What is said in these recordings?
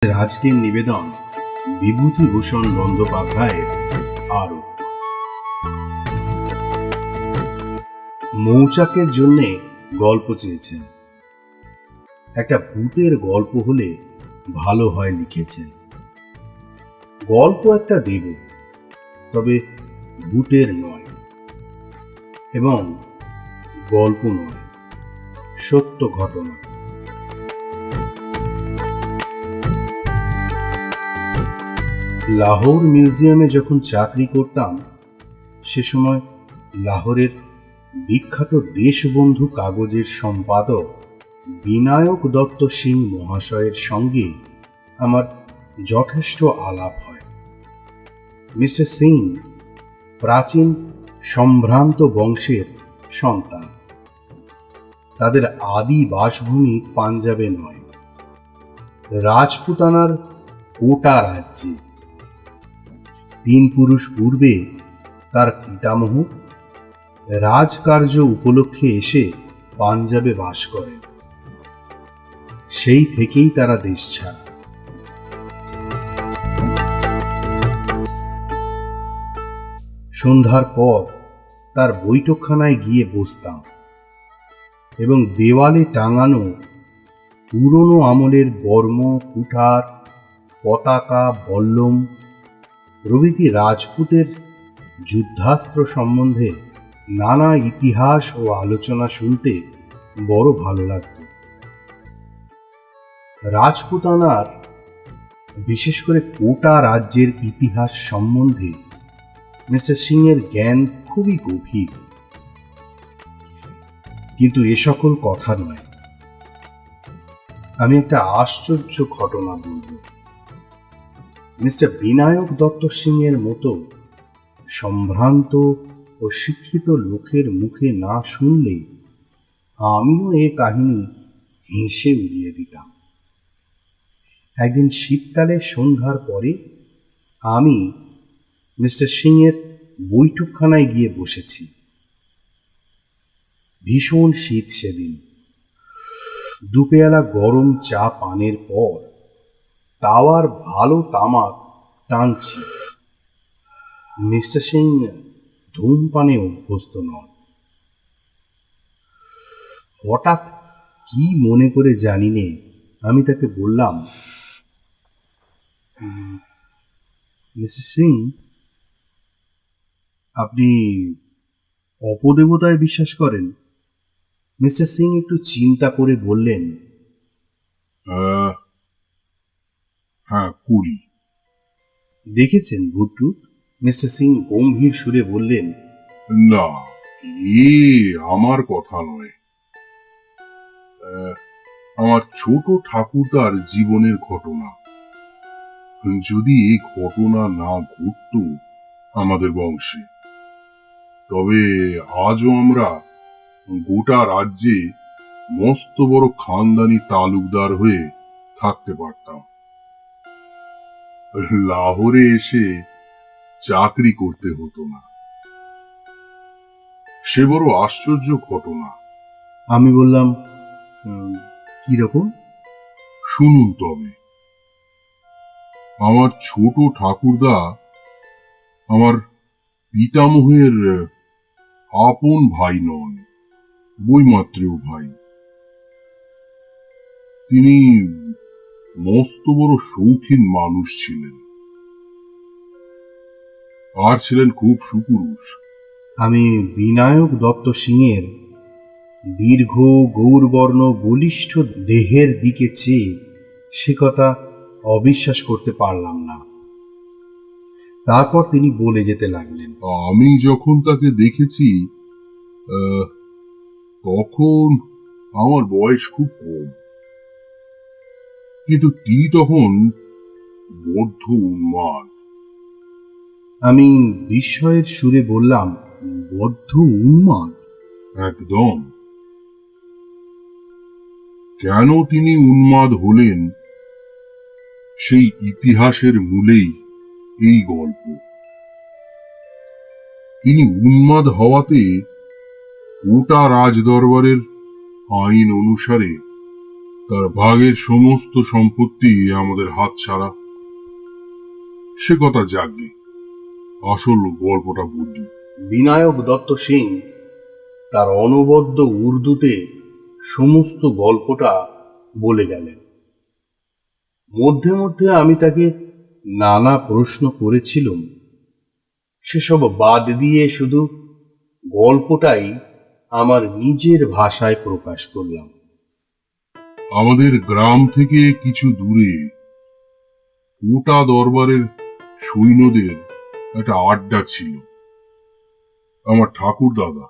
আজকের নিবেদন বিভূতিভূষণ বন্দ্যোপাধ্যায়ের আরো। মৌচাকের জন্যে গল্প চেয়েছেন। একটা ভূতের গল্প হলে ভালো হয় লিখেছেন। গল্প একটা দেব, তবে ভূতের নয়, এবং গল্প নয়, সত্য ঘটনা। লাহোর মিউজিয়ামে যখন চাকরি করতাম, সে সময় লাহোরের বিখ্যাত দেশবন্ধু কাগজের সম্পাদক বিনায়ক দত্ত সিং মহাশয়ের সঙ্গে আমার যথেষ্ট আলাপ হয়। মিস্টার সিং প্রাচীন সম্ভ্রান্ত বংশের সন্তান। তাদের আদি বাসভূমি পাঞ্জাবে নয়, রাজপুতানার কোটা রাজ্যে। 3 পুরুষ পূর্বে তার পিতামহ রাজকার্য উপলক্ষে এসে পাঞ্জাবে বাস করেন। সেই থেকেই তারা দেশ ছাড়া। সন্ধ্যার পর তার বৈঠকখানায় গিয়ে বসতাম এবং দেওয়ালে টাঙানো পুরনো আমলের বর্ম, কুঠার, পতাকা, বল্লম প্রভৃতি রাজপুতের যুদ্ধাস্ত্র সম্বন্ধে নানা ইতিহাস ও আলোচনা শুনতে বড় ভালো লাগত। রাজপুতানার, বিশেষ করে কোটা রাজ্যের ইতিহাস সম্বন্ধে মিস্টার সিং এর জ্ঞান খুবই গভীর। কিন্তু এ সকল কথা নয়, আমি একটা আশ্চর্য ঘটনা বলব। মিস্টার বিনায়ক দত্ত সিং এর মতো সম্ভ্রান্ত ও শিক্ষিত লোকের মুখে না শুনলে আমিও এ কাহিনী হেসে উড়িয়ে দিতাম। একদিন শীতকালে সন্ধ্যার পরে আমি মিস্টার সিং এর বৈঠকখানায় গিয়ে বসেছি। ভীষণ শীত সেদিন। দুপেয়ালা গরম চা পানের পর তাওয়ার ভালো তামাক টানছি। মিস্টার সিং ধূমপানে অভ্যস্ত নন। হঠাৎ কি মনে করে জানি নে আমি তাকে বললাম, মিস্টার সিং, আপনি অপদেবতায় বিশ্বাস করেন? মিস্টার সিং একটু চিন্তা করে বললেন, হ্যাঁ, করি। দেখেছেন ভূতটুত? মিস্টার সিং গম্ভীর সুরে বললেন, না, এ আমার কথা নয়। আমার ছোট ঠাকুরদার জীবনের ঘটনা। যদি এই ঘটনা না ঘটত আমাদের বংশে, তবে আজও আমরা গোটা রাজ্যে মস্ত বড় খানদানি তালুকদার হয়ে থাকতে পারতাম। লাহোরে এসে চাকরি করতে হতো না। সে বড় আশ্চর্য ঘটনা। আমি বললাম, কি রকম? শুনুন তবে। আমার ছোট ঠাকুরদা আমার পিতামহের আপন ভাই নন, বৈমাত্রেয় ভাই। তিনি মস্ত বড় শৌখিন মানুষ ছিলেন, আর ছিলেন খুব সুপুরুষ। আমি বিনায়ক দত্ত সিং এর দীর্ঘ গৌরবর্ণ বলিষ্ঠ দেহের দিকে চেয়ে সে কথা অবিশ্বাস করতে পারলাম না। তারপর তিনি বলে যেতে লাগলেন, আমি যখন তাকে দেখেছি তখন আমার বয়স খুব কম, কিন্তু তিনি তখন বদ্ধ উন্মাদ। আমি বিস্ময়ের সুরে বললাম, বদ্ধ উন্মাদ? একদম। কেন তিনি উন্মাদ হলেন সেই ইতিহাসের মূলেই এই গল্প। তিনি উন্মাদ হওয়াতে কোটা রাজদরবারের আইন অনুসারে তার ভাগের সমস্ত সম্পত্তি আমাদের হাতছাড়া। সে কথা জাগবে, আসল গল্পটা বুঝলি। বিনায়ক দত্ত সিং তার অনবদ্য উর্দুতে সমস্ত গল্পটা বলে গেলেন। মধ্যে মধ্যে আমি তাকে নানা প্রশ্ন করেছিলাম, সেসব বাদ দিয়ে শুধু গল্পটাই আমার নিজের ভাষায় প্রকাশ করলাম। আমাদের গ্রাম থেকে কিছু দূরে কোটা দরবারের সৈন্যদের একটা আড্ডা ছিল। আমার ঠাকুর দাদা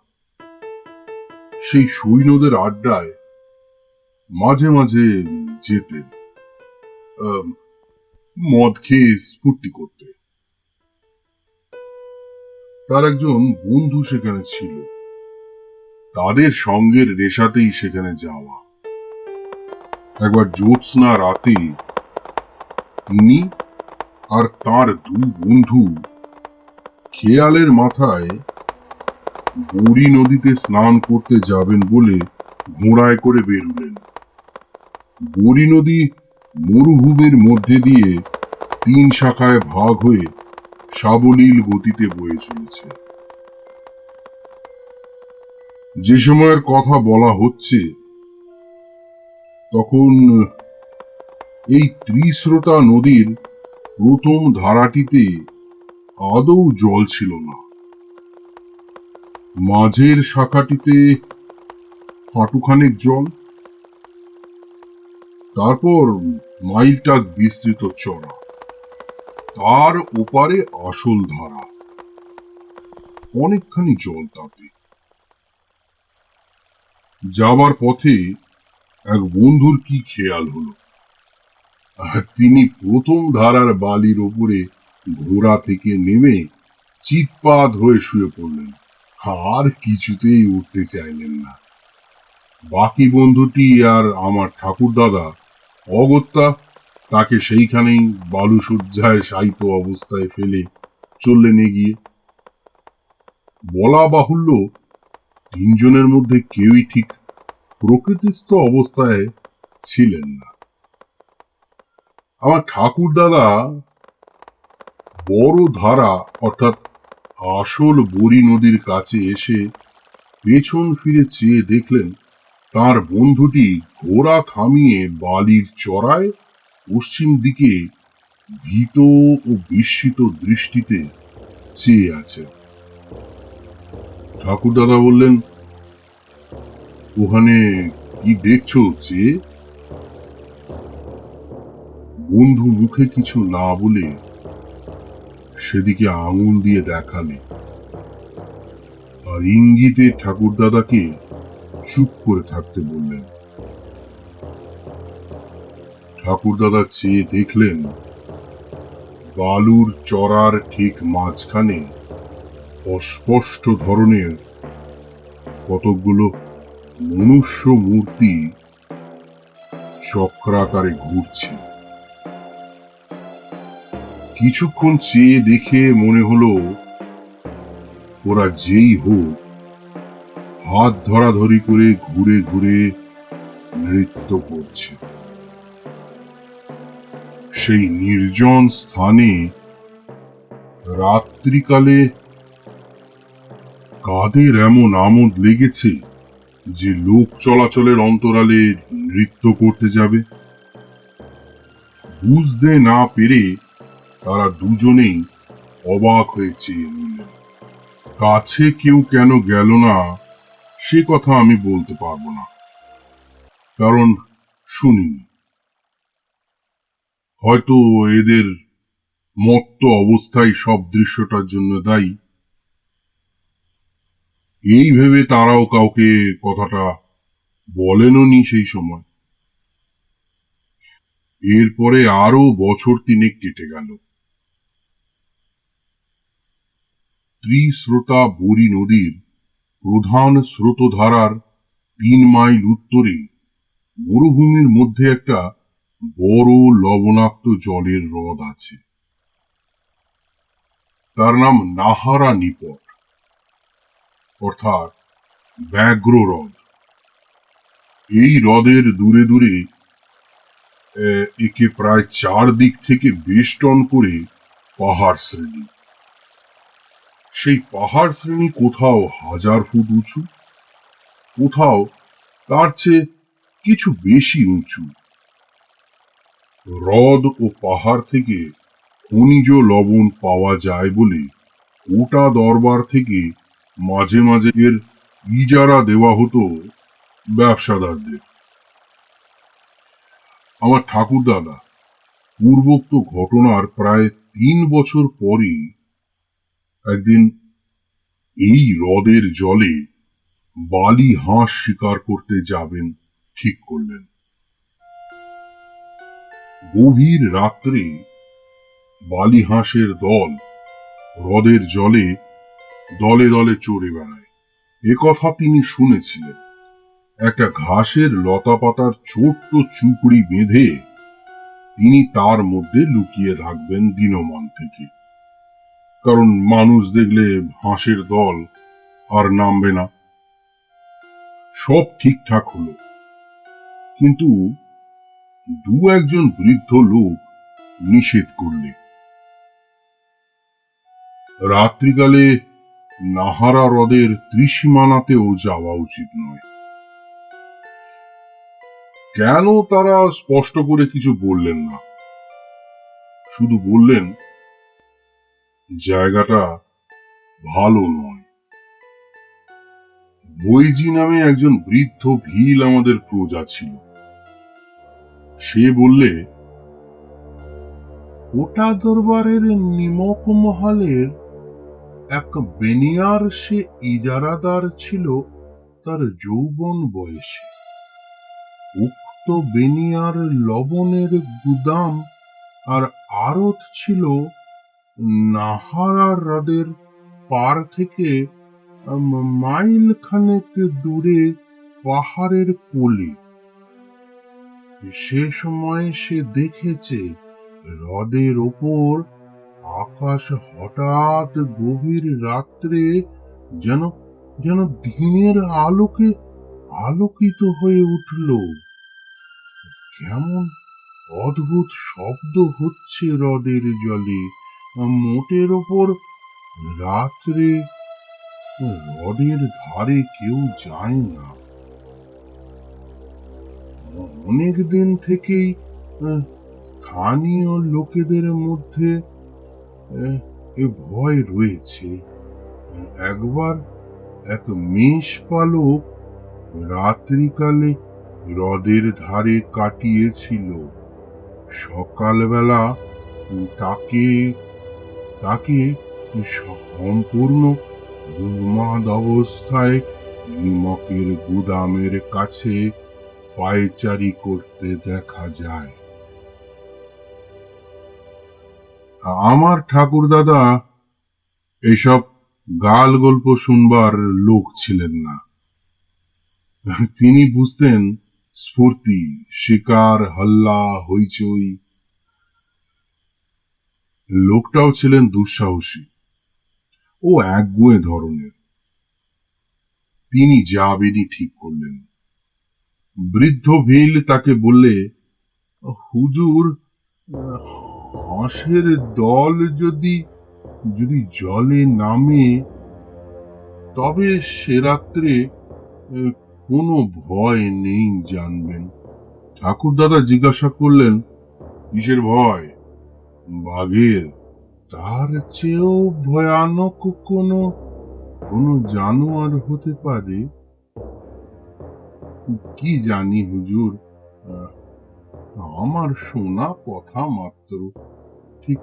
সেই সৈন্যদের আড্ডায় মাঝে মাঝে যেতেন, আহ, মদ খেয়ে স্ফূর্তি করতে। তার একজন বন্ধু সেখানে ছিল, তাদের সঙ্গের নেশাতেই সেখানে যাওয়া। একবার জ্যোৎস্না রাতে তিনি আর তার দুই বন্ধু খেয়ালের মাথায় বুড়ি নদীতে স্নান করতে যাবেন বলে ঘোড়ায় করে বেরুলেন। বুড়ি নদী মরুভূমির মধ্যে দিয়ে 3 শাখায় ভাগ হয়ে সাবলীল গতিতে বয়ে চলেছে। যে সময়ের কথা বলা হচ্ছে তখন এই ত্রিস্রোতা নদীর প্রথম ধারাটিতে আদৌ জল ছিল না। মাঝের শাখাটিতে হাঁটুখানেক জল, তারপর মাইলটাক বিস্তৃত চড়া, তার ওপারে আসল ধারা, অনেকখানি জল তাতে। যাবার পথে এক বন্ধুর কি খেয়াল হলো, আর তিনি প্রথম ধারার বালির ওপরে ঘোড়া থেকে নেমে চিৎপাত হয়ে শুয়ে পড়লেন, আর কিছুতেই উঠতে চাইলেন না। বাকি বন্ধুটি আর আমার ঠাকুর দাদা অগত্যা তাকে সেইখানেই বালুসজ্জায় শায়িত অবস্থায় ফেলে চললেন এগিয়ে। বলা বাহুল্য, 3 জনের মধ্যে কেউই ঠিক প্রকৃতিস্থ অবস্থায় ছিলেন না। আমার ঠাকুর দাদা বড় ধারা অর্থাৎ আসল বুড়ি নদীর কাছে এসে পেছন ফিরে চেয়ে দেখলেন তার বন্ধুটি ঘোড়া থামিয়ে বালির চড়ায় পশ্চিম দিকে ভীত ও বিস্মিত দৃষ্টিতে চেয়ে আছে। ঠাকুর দাদা বললেন, ওখানে কি দেখছো চেয়ে? বন্ধু মুখে কিছু না বলে সেদিকে আঙুল দিয়ে দেখালে, আর ইঙ্গিতে ঠাকুর দাদাকে চুপ করে থাকতে বললেন। ঠাকুর দাদা চেয়ে দেখলেন বালুর চড়ার ঠিক মাঝখানে অস্পষ্ট ধরনের কতকগুলো মনুষ্য মূর্তি চক্রাকারে ঘুরছে। কিছুক্ষণ চেয়ে দেখে মনে হলো ওরা যেই হোক হাত ধরাধরি করে ঘুরে ঘুরে নৃত্য করছে। সেই নির্জন স্থানে রাত্রিকালে কাদের এমন আমোদ লেগেছে যে লোক চলাচলের অন্তরালে নৃত্য করতে যাবে? বুঝতে না পেরে তারা দুজনেই অবাক হয়ে চেয়ে রইলেন। কাছে কেউ কেন গেল না সে কথা আমি বলতে পারবো না, কারণ শুনিনি। হয়তো এদের মত্ত অবস্থায় সব দৃশ্যটার জন্য দায়ী। এই ভেবে তারাও কাউকে কথাটা বলেনও নি সেই সময়। এরপরে আরো বছর 3 কেটে গেল। ত্রিস্রোতা বুড়ি নদীর প্রধান স্রোতধারার 3 মাইল উত্তরে মরুভূমির মধ্যে একটা বড় লবণাক্ত জলের হ্রদ আছে। তার নাম নাহারা নিপট, অর্থাৎ ব্যাঘ্র হ্রদ। এই হ্রদের দূরে দূরে একে প্রায় 4 দিক থেকে বেষ্টন করে পাহাড় শ্রেণী। সেই পাহাড় শ্রেণী কোথাও 1000 ফুট উঁচু, কোথাও তার চেয়ে কিছু বেশি উঁচু। হ্রদ ও পাহাড় থেকে খনিজ লবণ পাওয়া যায় বলে গোটা দরবার থেকে মাঝে মাঝে এর ইজারা দেওয়া হতো ব্যবসাদারদের। আমার ঠাকুরদাদা পূর্বোক্ত ঘটনার প্রায় 3 বছর পরে একদিন এই হ্রদের জলে বালি হাঁস শিকার করতে যাবেন ঠিক করলেন। গভীর রাত্রে বালি হাঁসের দল হ্রদের জলে দলে দলে চড়ে বেড়ায়, একথা তিনি শুনেছিলেন। একটা ঘাসের লতাপাতার ছোট্ট চুপড়ি বেঁধে তিনি তার মধ্যে লুকিয়ে থাকবেন দিনমান থেকে, কারণ মানুষ দেখলে হাঁসের দল আর নামবে না। সব ঠিকঠাক হলো, কিন্তু 2-1 বৃদ্ধ লোক নিষেধ করলে। রাত্রিকালে নাহারা হ্রদের ত্রিসীমানাতেও যাওয়া উচিত নয়। কেন তারা স্পষ্ট করে কিছু বললেন না, শুধু বললেন জায়গাটা ভালো নয়। বৈজি নামে একজন বৃদ্ধ ভিল আমাদের প্রজা ছিল। সে বললে, ওটা দরবারের নিমক মহলের এক বেনিয়ার, সে ইজারাদার ছিল তার যৌবন বয়সে। উক্ত বেনিয়ার লবণের গুদাম আর আড়ত ছিল নাহারা হ্রদের পার থেকে মাইল খানেক দূরে পাহাড়ের কোলে। সে সময় সে দেখেছে হ্রদের ওপর আকাশ হঠাৎ গভীর রাত্রে যেন যেন দিনের আলোকে আলোকিত হয়ে উঠল। কেমন অদ্ভুত শব্দ হচ্ছে হ্রদের জলে, মোটের ওপর রাত্রে হ্রদের ধারে কেউ যায় না। অনেক দিন থেকেই স্থানীয় লোকেদের মধ্যে এ ভয় রয়েছে। একবার এক মেষ পালক রাত্রিকালে হ্রদের ধারে কাটিয়েছিল। সকালবেলা তাকে তাকে সম্পূর্ণ উন্মাদ অবস্থায় নিমকের গুদামের কাছে পায়চারি করতে দেখা যায়। আমার ঠাকুরদাদা এসব গাল গল্প শুনবার লোক ছিলেন না। তিনি বুঝতেন স্ফূর্তি, শিকার, হল্লা, হইচই। লোকটাও ছিলেন দুঃসাহসী ও একগুঁয়ে ধরনের। তিনি যাবেনই ঠিক করলেন। বৃদ্ধ ভিল তাকে বললে, হুজুর, হাঁসের দল যদি যদি জলে নামে তবে সে রাত্রে কোনো ভয় নেই জানবেন। ঠাকুরদাদা জিজ্ঞাসা করলেন, কিসের ভয়? বাঘের? তার চেয়েও ভয়ানক কোনো কোনো জানোয়ার হতে পারে। কি জানি হুজুর, আমার শোনা কথা মাত্র, ঠিক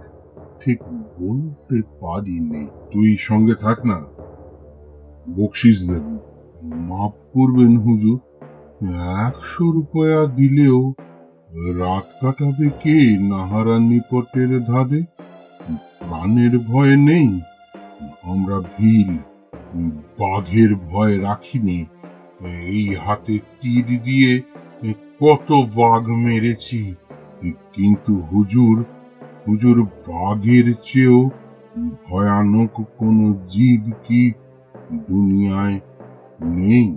ঠিক বলতে পারিনি। তুই সঙ্গে থাক না, বকশিস দেব। মাফ করবেন হুজুর, 100 রুপয়া দিলেও রাত কাটাবে কে নাহারা নিপটের ধারে? প্রাণের ভয় নেই। আমরা ভিল, বাঘের ভয় রাখিনি। এই হাতে তীর দিয়ে কত বাঘ মেরেছি, কিন্তু হুজুর হুজুর বাঘের চেয়েও ভয়ানক কোন জীব কি দুনিয়ায় নেই?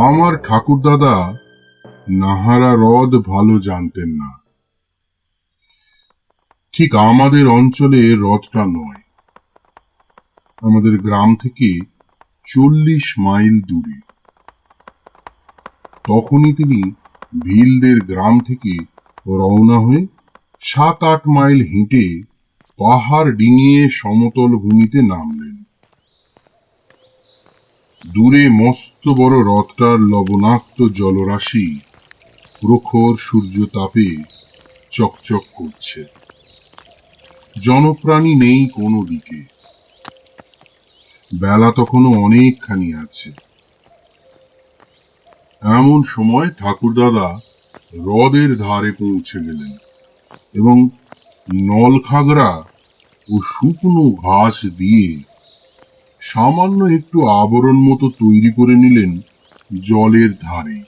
আমার ঠাকুরদাদা নাহারা হ্রদ ভালো জানতেন না। ঠিক আমাদের অঞ্চলে হ্রদটা নয়, আমাদের গ্রাম থেকে 40 মাইল দূরে। তখনই তিনি ভিলদের গ্রাম থেকে রওনা হয়ে 7-8 মাইল হেঁটে পাহাড় ডিঙিয়ে সমতল ভূমিতে নামলেন। দূরে মস্ত বড় হ্রদটার লবণাক্ত জলরাশি প্রখর সূর্য তাপে চকচক করছে। জনপ্রাণী নেই কোনো দিকে। বেলা তখনও অনেকখানি আছে। এমন সময় ঠাকুরদাদা হ্রদের ধারে পৌঁছে গেলেন এবং নলখাগড়া ও শুকনো ঘাস দিয়ে সামান্য একটু আবরণ মতো তৈরি করে নিলেন জলের ধারে,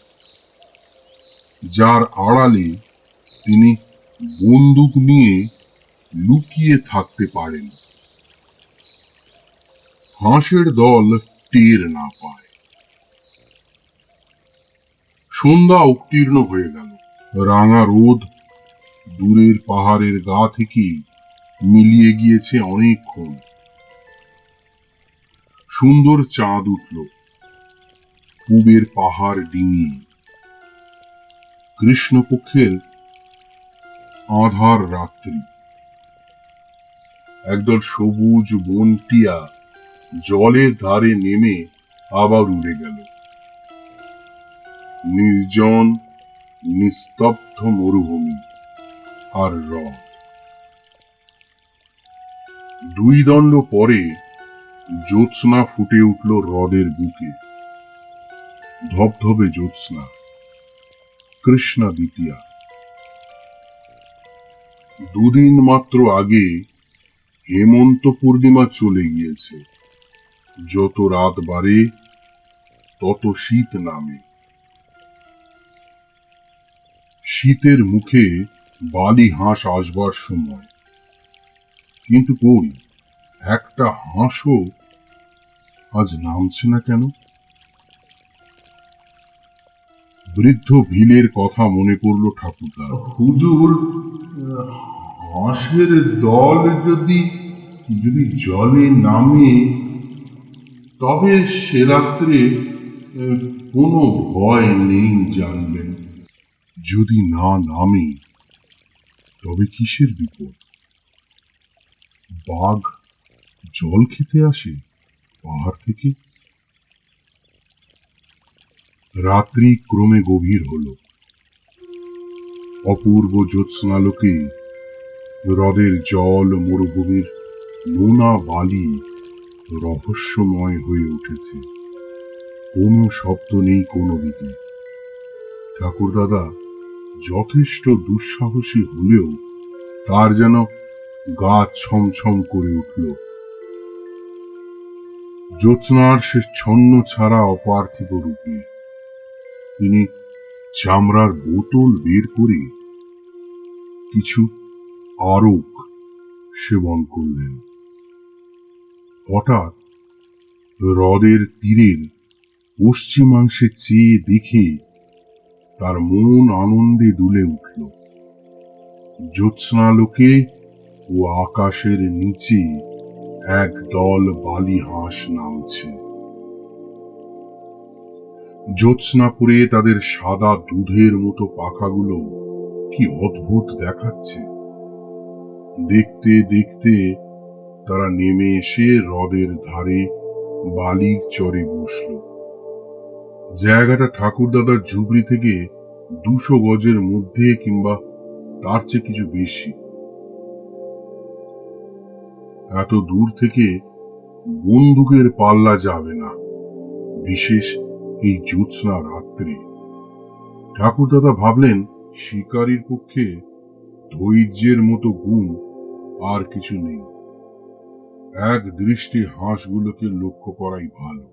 যার আড়ালে তিনি বন্দুক নিয়ে লুকিয়ে থাকতে পারেন। হাঁসের দল টের না পায়। সন্ধ্যা উত্তীর্ণ হয়ে গেল। রাঙা রোদ দূরের পাহাড়ের গা থেকে মিলিয়ে গিয়েছে অনেকক্ষণ। সুন্দর চাঁদ উঠল পূবের পাহাড় ডিঙিয়ে। কৃষ্ণপক্ষের আঁধার রাত্রি। একদল সবুজ বনটিয়া জলের ধারে নেমে আবার উড়ে গেল। নির্জন নিস্তব্ধ মরুভূমি আর হ্রদ। 2 দণ্ড পরে জ্যোৎস্না ফুটে উঠল হ্রদের বুকে। ধবধবে জ্যোৎস্না, কৃষ্ণা দ্বিতীয়া। 2 দিন মাত্র আগে হেমন্ত পূর্ণিমা চলে গিয়েছে। যত রাত বাড়ে তত শীত নামে। শীতের মুখে বালি হাঁস আসবার সময়, কিন্তু কই একটা হাঁসও আজ নামছে না কেন? বৃদ্ধ ভিলের কথা মনে পড়ল ঠাকুরদার। হুজুর, হাঁসের দল যদি জলে নামে তবে সে রাত্রে কোনো ভয় নেই জানবেন। যদি না নামে তবে কিসের বিপদ? বাঘ জল খেতে আসে পাহাড় থেকে। রাত্রি ক্রমে গভীর হল। অপূর্ব জ্যোৎস্নালোকে হ্রদের জল মরুভূমির নোনা বালি রহস্যময় হয়ে উঠেছে। কোনো শব্দ নেই কোনো দিকে। ঠাকুরদাদা যথেষ্ট দুঃসাহসী হলেও তার যেন গা ছমছম করে উঠল। জ্যোৎস্নার সে ছন্ন ছাড়া অপার্থিব রূপে তিনি চামড়ার বোতল বের করে কিছু আরক সেবন করলেন। হঠাৎ হ্রদের তীরের পশ্চিমাংশে চেয়ে দেখে তার মন আনন্দে দুলে উঠল। জ্যোৎস্নালোকে ও আকাশের নিচে এক দল বালি হাঁস নামছে। জ্যোৎস্নাপুরে তাদের সাদা দুধের মতো পাখাগুলো কি অদ্ভুত দেখাচ্ছে। দেখতে দেখতে তারা নেমে এসে হ্রদের ধারে বালির চরে বসল। জায়গাটা ঠাকুরদাদার ঝুপড়ি থেকে 200 গজের মধ্যে কিংবা তার চেয়ে কিছু বেশি। এত দূর থেকে বন্দুকের পাল্লা যাবে না, বিশেষ এই জ্যোৎস্না রাত্রে। ঠাকুরদাদা ভাবলেন, শিকারীর পক্ষে ধৈর্যের মতো গুণ আর কিছু নেই। এক দৃষ্টি হাঁসগুলোকে লক্ষ্য করাই ভালো।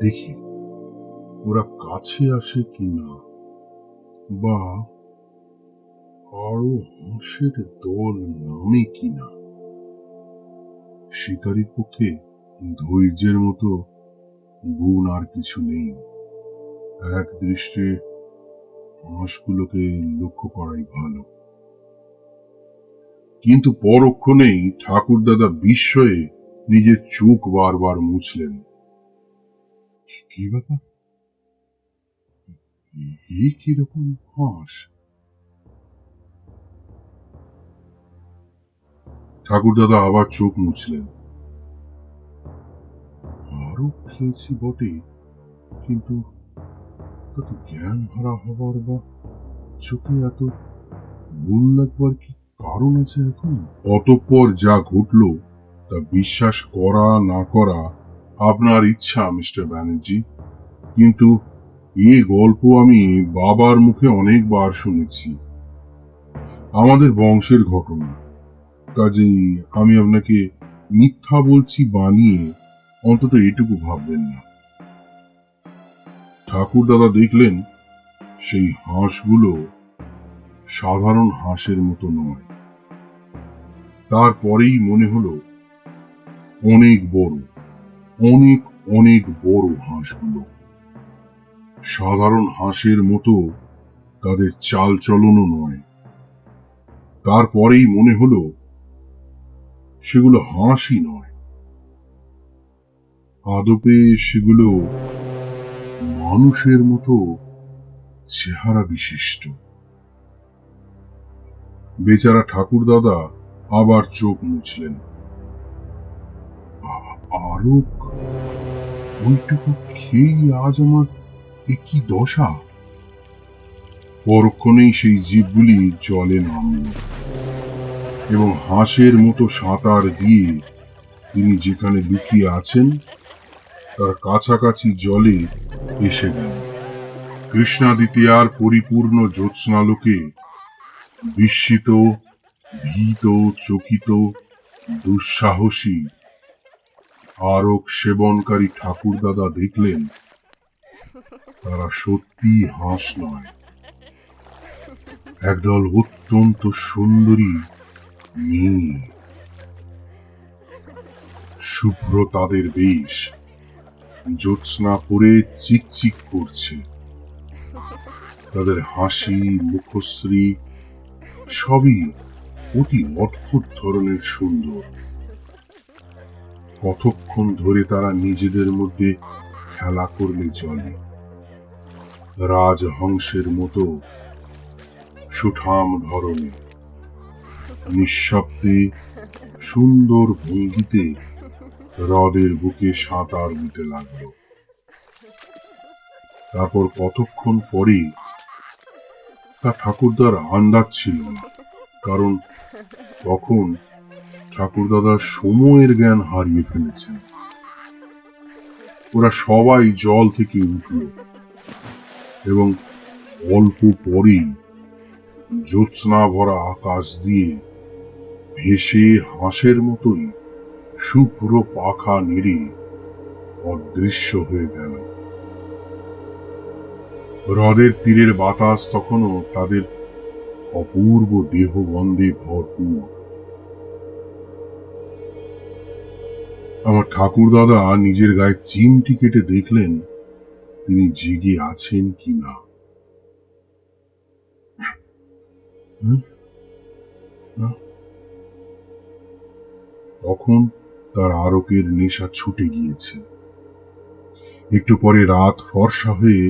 দেখি ওরা কাছে আসে কিনা, বা আরো হাঁসের দল নামে কিনা। শিকারীর পক্ষে ধৈর্যের মতো গুণ আর কিছু নেই। এক দৃষ্টে হাঁসগুলোকে লক্ষ্য করাই ভালো। কিন্তু পরক্ষণেই ঠাকুরদাদা বিস্ময়ে নিজের চোখ বারবার মুছলেন। কি ব্যাপার? এ কিরকম হাঁস? ঠাকুরদাদা আবার চোখ মুছলেন। আরো খেয়েছি বটে, কিন্তু তাতে জ্ঞান হারা হবার বা চোখে এত ভুল লাগবার কি কারণ আছে এখন? অতঃপর যা ঘটল তা বিশ্বাস করা না করা আপনার ইচ্ছা মিস্টার ব্যানার্জি, কিন্তু এ গল্প আমি বাবার মুখে অনেকবার শুনেছি। আমাদের বংশের ঘটনা, কাজেই আমি আপনাকে মিথ্যা বলছি বানিয়ে অন্তত এটুকু ভাববেন না। ঠাকুরদাদা দেখলেন সেই হাঁসগুলো সাধারণ হাঁসের মতো নয়। তারপরেই মনে হলো অনেক বড়, অনেক অনেক বড় হাঁসগুলো। সাধারণ হাঁসের মতো তাদের চাল চলনও নয়। তারপরেই মনে হলো সেগুলো হাঁসই নয়, আদপে সেগুলো মানুষের মতো চেহারা বিশিষ্ট। বেচারা ঠাকুরদাদা আবার চোখ মুছলেন। আরো ওইটুকু খেয়েই আজ আমার একই দশা। পরক্ষণেই সেই জীবগুলি জলে নামল এবং হাঁসের মতো সাঁতার দিয়ে তিনি যেখানে লুকিয়ে আছেন তার কাছাকাছি জলে এসে গেল। কৃষ্ণাদিতিয়ার পরিপূর্ণ জ্যোৎস্নালোকে বিস্মিত, ভীত, চকিত, দুঃসাহসী আরক সেবনকারী ঠাকুরদাদা দেখলেন তারা সত্যি হাঁস নয়, একদল অত্যন্ত সুন্দরী মেয়ে। শুভ্র তাদের বেশ, জ্যোৎস্না পরে চিকচিক করছে। তাদের হাসি, মুখশ্রী সবই অতি অদ্ভুত ধরনের সুন্দর। কতক্ষণ ধরে তারা নিজেদের মধ্যে খেলা করলে জলে, রাজহংসের মতো সুঠাম ধরনে, নিঃশব্দে সুন্দর ভঙ্গিতে হ্রদের বুকে সাঁতার দিতে লাগলো। তারপর কতক্ষণ পরে তা ঠাকুরদার আন্দাজ ছিল না, কারণ তখন ঠাকুরদাদা সময়ের জ্ঞান হারিয়ে ফেলেছেন। ওরা সবাই জল থেকে উঠল এবং অল্প পরেই জ্যোৎস্না ভরা আকাশ দিয়ে ভেসে হাঁসের মতোই শুভ্র পাখা নেড়ে অদৃশ্য হয়ে গেল। হ্রদের তীরের বাতাস তখনও তাদের অপূর্ব দেহগন্ধে ভরপুর। আমার ঠাকুরদাদা নিজের গায়ে চিমটি কেটে দেখলেন তিনি জেগে আছেন কিনা। তখন তার আরকের নেশা ছুটে গিয়েছে। একটু পরে রাত ফর্সা হয়ে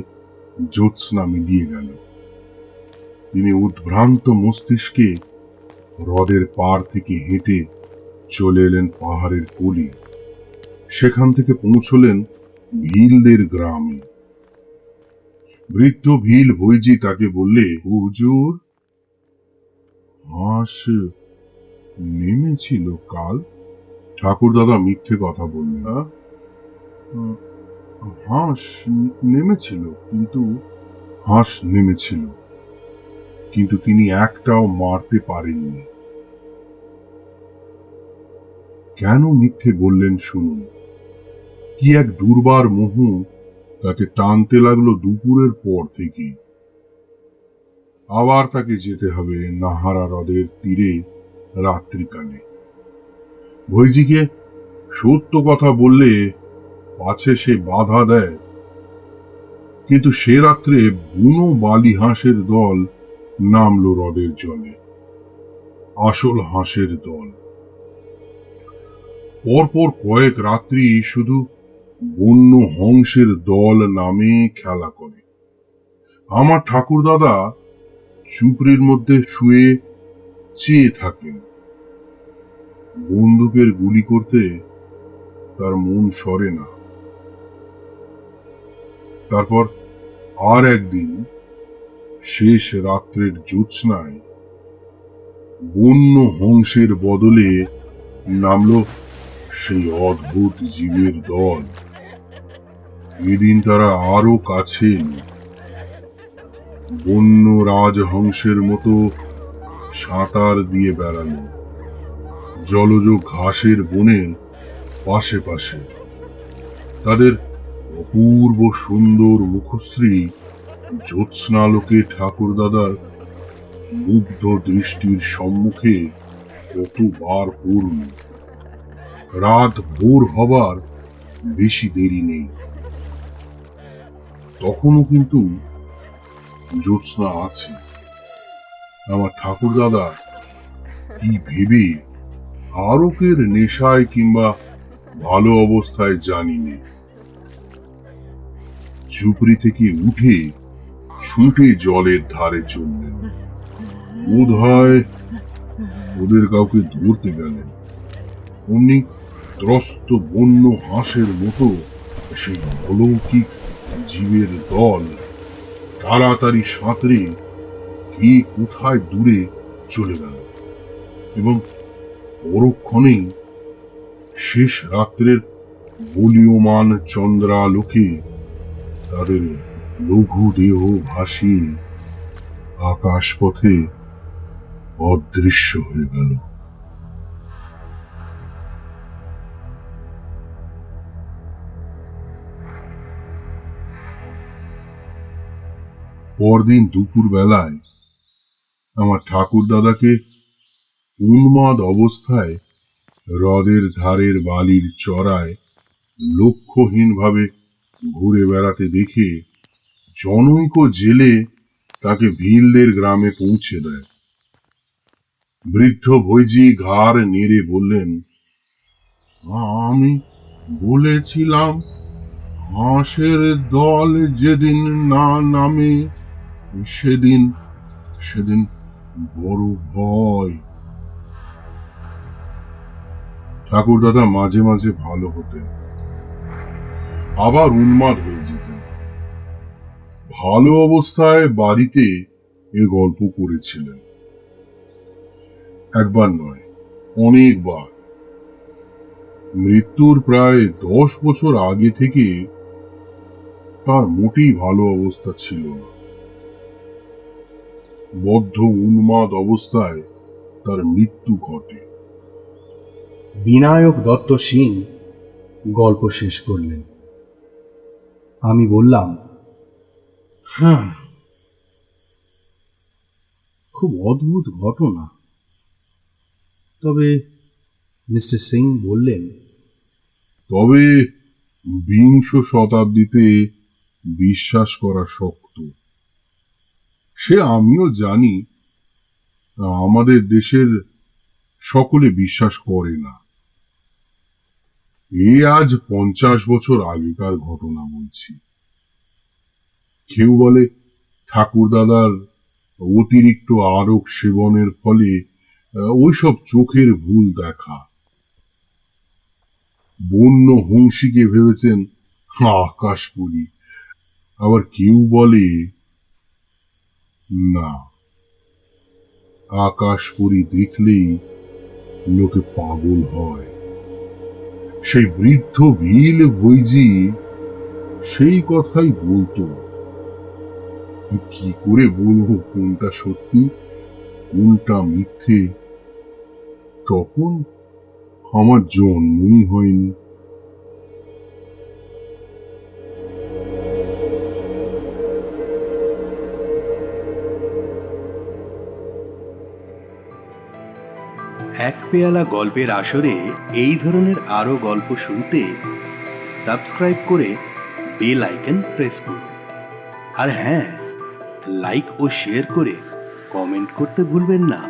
জ্যোৎস্না মিলিয়ে গেল। তিনি উদ্ভ্রান্ত মস্তিষ্কে হ্রদের পার থেকে হেঁটে চলে এলেন পাহাড়ের কোলে। সেখান থেকে পৌঁছলেন ভিলদের গ্রামে। বৃদ্ধ ভিল ভৈজি তাকে বললে, হুজুর, হাঁস নেমেছিল কাল। ঠাকুরদাদা মিথ্যে কথা বললেন। হাঁস নেমেছিল, কিন্তু তিনি একটাও মারতে পারেননি। কেন মিথ্যে বললেন শুনুন। কি এক দুর্বার মোহ তাকে টানতে লাগলো দুপুরের পর থেকে। আবার তাকে যেতে হবে নাহারা হ্রদের তীরে রাত্রিকালে। ভৈজিকে সত্য কথা বললে পাছে সে বাধা দেয়, কিন্তু সে রাত্রে বুনো বালি হাঁসের দল নামলো হ্রদের জলে, আসল হাঁসের দল। পরপর কয়েক রাত্রি শুধু বন্য হংসের দল নামে খেলা করে। আমার ঠাকুর দাদা চুপড়ির মধ্যে শুয়ে চেয়ে থাকেন। বন্দুকের গুলি করতে তার মন সরে না। তারপর আর একদিন শেষ রাত্রের জ্যোৎস্নায় বন্য হংসের বদলে নামলো সেই অদ্ভুত জীবের দল। এদিন তারা আরো কাছে এলো। বন্য রাজহংসের মতো সাঁতার দিয়ে বেড়ালো জলজ ঘাসের বনের পাশে পাশে। তাদের অপূর্ব সুন্দর মুখশ্রী জ্যোৎস্নালোকে ঠাকুর দাদার মুগ্ধ দৃষ্টির সম্মুখে কতবার পড়ল। রাত ভোর হবার বেশি দেরি নেই, তখনও কিন্তু জ্যোৎস্না আছে। আমার ঠাকুর দাদা কি ভেবে আরকের নেশায় কিংবা ভালো অবস্থায় জানি নে, চুপড়ি থেকে উঠে ছুটে জলের ধারে চললেন। বোধ হয় ওদের কাউকে ধরতে গেলেন। অমনি ত্রস্ত বন্য হাঁসের মতো সেই অলৌকিক জীবের দল তাড়াতাড়ি সাঁতরে কে কোথায় দূরে চলে গেল এবং পরক্ষণেই শেষ রাত্রের বলীয়মান চন্দ্রালোকে তাদের লঘু দেহ ভাসিয়ে আকাশপথে অদৃশ্য হয়ে গেল। পরদিন দুপুর বেলায় আমার ঠাকুর দাদাকে উন্মাদ অবস্থায় হ্রদের ধারের বালির চড়ায় লক্ষ্যহীনভাবে ঘুরে বেড়াতে দেখে জনৈক জেলে তাকে ভিলদের গ্রামে পৌঁছে দেয়। বৃদ্ধ ভৈজি ঘাড় নেড়ে বললেন, আমি বলেছিলাম হাঁসের দল যেদিন না নামে সেদিন সেদিন বড় ভয়। ঠাকুর দাদা মাঝে মাঝে ভালো হতেন, আবার উন্মাদ হয়ে যেতেন। ভালো অবস্থায় বাড়িতে এ গল্প করেছিলেন। একবার নয়, অনেকবার। মৃত্যুর প্রায় 10 বছর আগে থেকে তার মোটেই ভালো অবস্থা ছিল না। বদ্ধ উন্মাদ অবস্থায় তার মৃত্যু ঘটে। বিনায়ক দত্ত সিং গল্প শেষ করলেন। আমি বললাম, হ্যাঁ, খুব অদ্ভুত ঘটনা। তবে মিস্টার সিং বললেন, তবে বিংশ শতাব্দীতে বিশ্বাস করা শক্ত, সে আমিও জানি। আমাদের দেশের সকলে বিশ্বাস করে না। এ আজ 50 বছর আগেকার ঘটনা বলছি। কেউ বলে ঠাকুর দাদার অতিরিক্ত আরক সেবনের ফলে ওইসব চোখের ভুল দেখা। বন্য হংসীকে ভেবেছেন আকাশপুরী। আবার কেউ বলে না, আকাশপুরী দেখলেই লোকে পাগল হয়। সেই বৃদ্ধ ভিল ভৈজি সেই কথাই বলতো। কি করে বলবো কোনটা সত্যি কোনটা মিথ্যে? তখন আমার জন্মই হয়নি। এক পেয়ালা গল্পের আসরে এই ধরনের আরো গল্প শুনতে সাবস্ক্রাইব করে বেল আইকন প্রেস করুন। আর হ্যাঁ, লাইক ও শেয়ার করে কমেন্ট করতে ভুলবেন না।